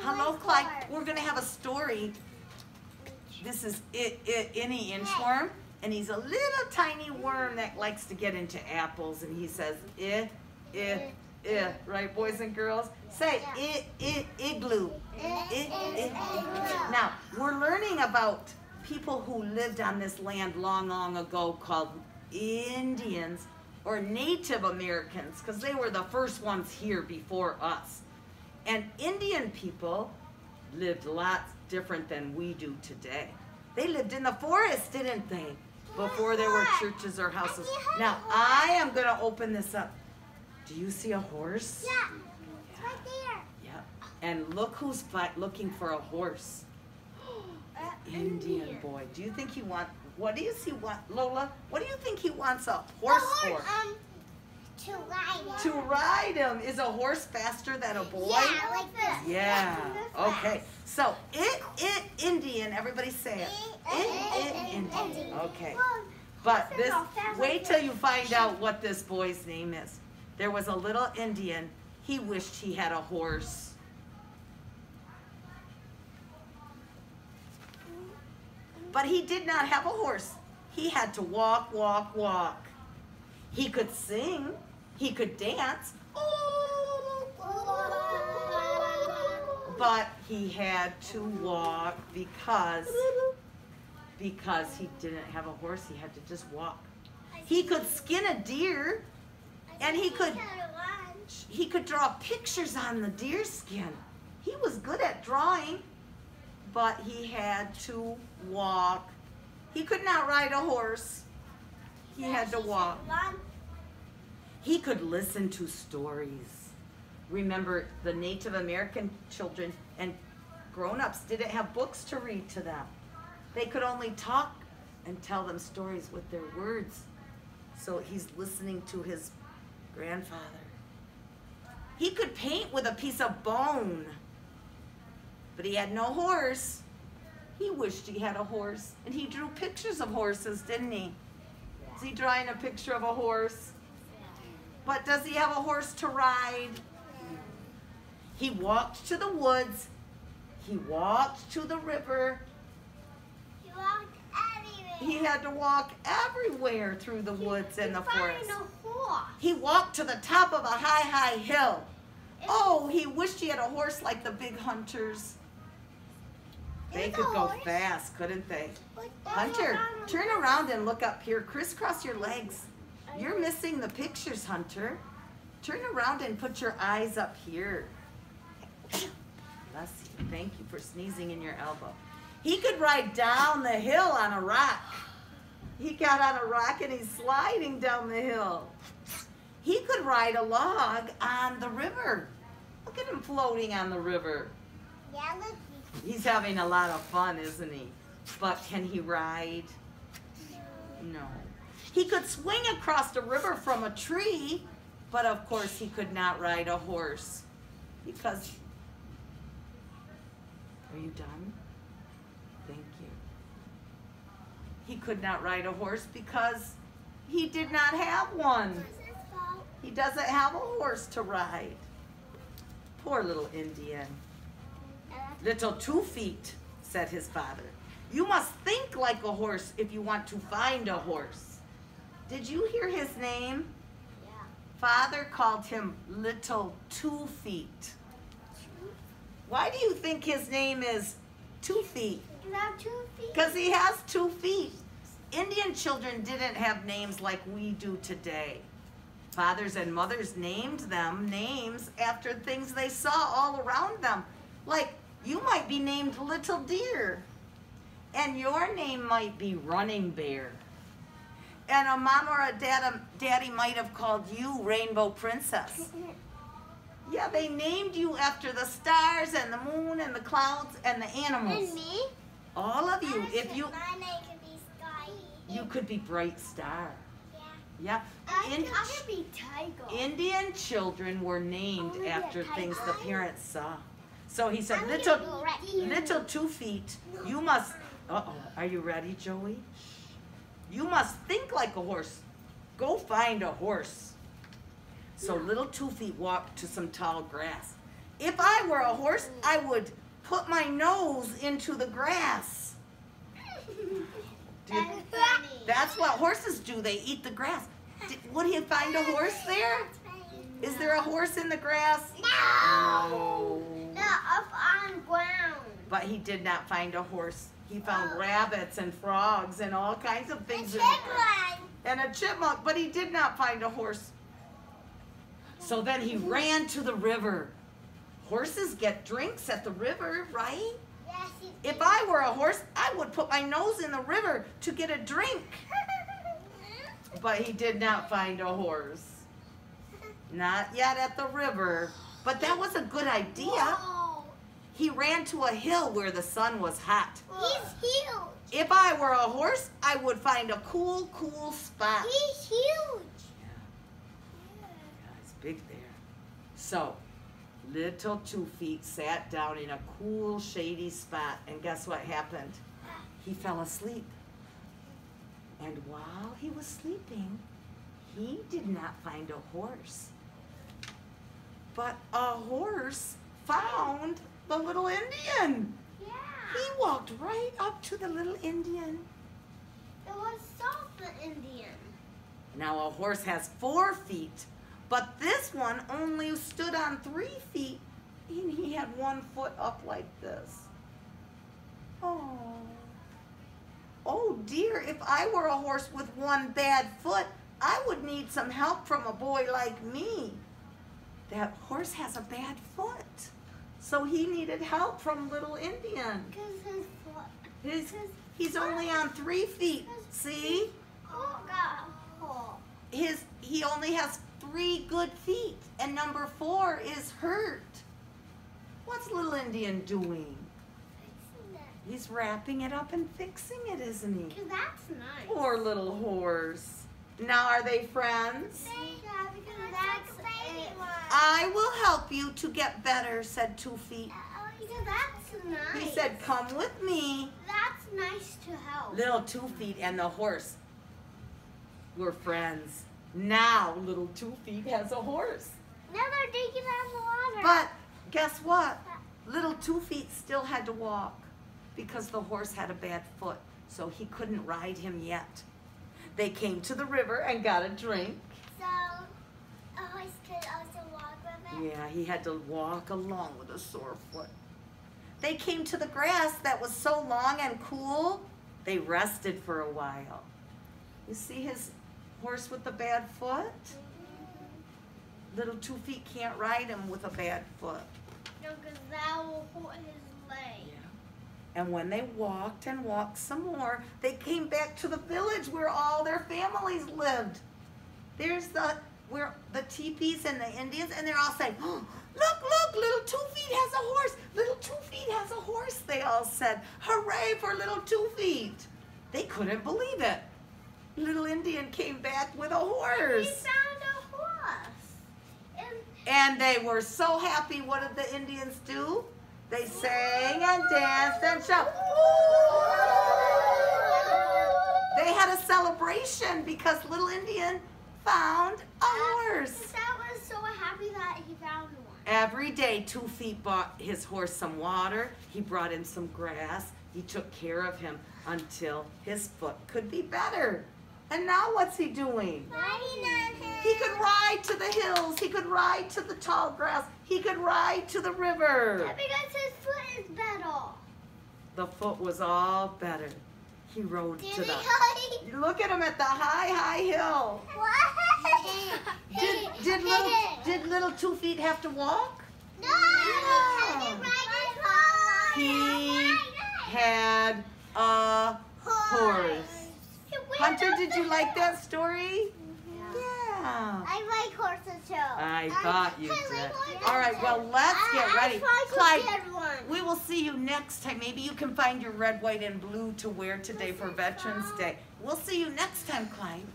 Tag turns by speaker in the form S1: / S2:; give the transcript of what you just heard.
S1: Hello, Clyde. We're going to have a story. This is any inchworm, and he's a little tiny worm that likes to get into apples, and he says, right, boys and girls? Say, igloo. Now, we're learning about people who lived on this land long, long ago called Indians or Native Americans, because they were the first ones here before us. And Indian people lived lots different than we do today. They lived in the forest, didn't they? Before there were churches or houses. Now, I am going to open this up. Do you see a horse?
S2: Yeah, it's right there.
S1: Yeah. And look who's looking for a horse. Indian boy. Do you think he wants, what does he want, Lola? What do you think he wants a horse for?
S2: To ride him.
S1: To ride him. Is a horse faster than a boy?
S2: Yeah, like this.
S1: Yeah. Okay. So, Indian. Everybody say it. Indian. Okay. But this, wait till you find out what this boy's name is. There was a little Indian. He wished he had a horse. But he did not have a horse. He had to walk, walk, walk. He could sing. He could dance. But he had to walk because he didn't have a horse. He had to just walk. He could skin a deer, and he could draw pictures on the deer skin. He was good at drawing, but he had to walk. He could not ride a horse. He had to walk. He could listen to stories. Remember, the Native American children and grown-ups didn't have books to read to them. They could only talk and tell them stories with their words. So he's listening to his grandfather. He could paint with a piece of bone, but he had no horse. He wished he had a horse, and he drew pictures of horses, didn't he? Is he drawing a picture of a horse? But does he have a horse to ride? He walked to the woods. He walked to the river.
S2: He walked everywhere.
S1: He had to walk everywhere through the woods and the forest.
S2: A horse.
S1: He walked to the top of a high, high hill. Oh, he wished he had a horse like the big hunters. They could go fast, couldn't they? Hunter, turn around and look up here. Crisscross your legs. You're missing the pictures, Hunter. Turn around and put your eyes up here. Bless you. Thank you for sneezing in your elbow. He could ride down the hill on a rock. He got on a rock and he's sliding down the hill. He could ride a log on the river. Look at him floating on the river.
S2: Yeah, look.
S1: He's having a lot of fun, isn't he? But can he ride? No. He could swing across the river from a tree, but of course he could not ride a horse because... Are you done? Thank you. He could not ride a horse because he did not have one. He doesn't have a horse to ride. Poor little Indian. Little 2 feet, said his father. You must think like a horse if you want to find a horse. Did you hear his name?
S2: Yeah.
S1: Father called him Little 2 feet. Why do you think his name is 2 feet? Because he has 2 feet. Indian children didn't have names like we do today. Fathers and mothers named them names after things they saw all around them. Like, you might be named Little Deer, and your name might be Running Bear. And a mom or a daddy might have called you Rainbow Princess. Yeah, they named you after the stars and the moon and the clouds and the animals.
S2: And me?
S1: All of you. If you,
S2: My name could be Sky.
S1: you could be Bright Star.
S2: Yeah.
S1: Yeah.
S2: I could be Tiger.
S1: Indian children were named
S2: Oh,
S1: after
S2: yeah,
S1: things
S2: tiger.
S1: the parents saw. So he said,
S2: I'm
S1: little,
S2: gonna go right here.
S1: little 2 feet, you must, are you ready, Joey? You must think like a horse. Go find a horse. So little 2 feet walked to some tall grass. If I were a horse, I would put my nose into the grass. That's what horses do. They eat the grass. Would he find a horse there? Is there a horse in the grass?
S2: No. No, up on ground.
S1: But he did not find a horse. He found rabbits and frogs and all kinds of things. And a chipmunk, but he did not find a horse. So then he ran to the river. Horses get drinks at the river, right?
S2: Yes,
S1: if I were a horse, I would put my nose in the river to get a drink. But he did not find a horse. Not yet at the river. But that was a good idea.
S2: Whoa.
S1: He ran to a hill where the sun was hot.
S2: He's huge.
S1: If I were a horse, I would find a cool spot.
S2: He's huge.
S1: Yeah, it's big there. So, little 2 Feet sat down in a cool, shady spot, and guess what happened? He fell asleep. And while he was sleeping, he did not find a horse. But a horse found the little Indian.
S2: Yeah.
S1: He walked right up to the little Indian.
S2: It was the Indian.
S1: Now a horse has 4 feet, but this one only stood on 3 feet, and he had 1 foot up like this. Oh. Oh dear, if I were a horse with 1 bad foot, I would need some help from a boy like me. That horse has a bad foot, so he needed help from little Indian.
S2: Because his foot.
S1: He's only on 3 feet, see? He only has 3 good feet, and number 4 is hurt. What's little Indian doing? He's wrapping it up and fixing it, isn't he?
S2: Because that's nice.
S1: Poor little horse. Now, are they friends?
S2: Yeah, because that's baby one.
S1: I will help you to get better, said 2 Feet.
S2: Because that's nice.
S1: He said, come with me.
S2: That's nice to help.
S1: Little 2 Feet and the horse were friends. Now, little 2 Feet has a horse.
S2: Now they're digging out the water.
S1: But guess what? Little 2 Feet still had to walk because the horse had a bad foot, so he couldn't ride him yet. They came to the river and got a drink.
S2: So, a horse could also walk with it?
S1: Yeah, he had to walk along with a sore foot. They came to the grass that was so long and cool, they rested for a while. You see his horse with the bad foot? Little 2 Feet can't ride him with a bad foot.
S2: No, because that will hurt his leg.
S1: Yeah. And when they walked and walked some more, they came back to the village where all their families lived. There's where the teepees and the Indians, and they're all saying, oh, look, little 2 Feet has a horse. Little 2 Feet has a horse, they all said. Hooray for little 2 Feet. They couldn't believe it. Little Indian came back with a horse.
S2: He found a horse.
S1: And they were so happy. What did the Indians do? They sang and danced and shouted. They had a celebration because little Indian found a horse.
S2: Dad was so happy that he found one.
S1: Every day, 2 Feet bought his horse some water. He brought him some grass. He took care of him until his foot could be better. And now what's he doing?
S2: Riding on him.
S1: He could ride to the hills. He could ride to the tall grass. He could ride to the river.
S2: Yeah, because his foot is better.
S1: The foot was all better. He rode to the...
S2: He
S1: Look at him at the high hill.
S2: What?
S1: Did little 2 Feet have to walk?
S2: No.
S1: He had a horse. Hunter, did you like that story? Yeah.
S2: I like horses too.
S1: I thought you did.
S2: Like
S1: All right, well, let's get ready.
S2: Clyde,
S1: Clyde, we will see you next time. Maybe you can find your red, white, and blue to wear today for Veterans Day. We'll see you next time, Clyde.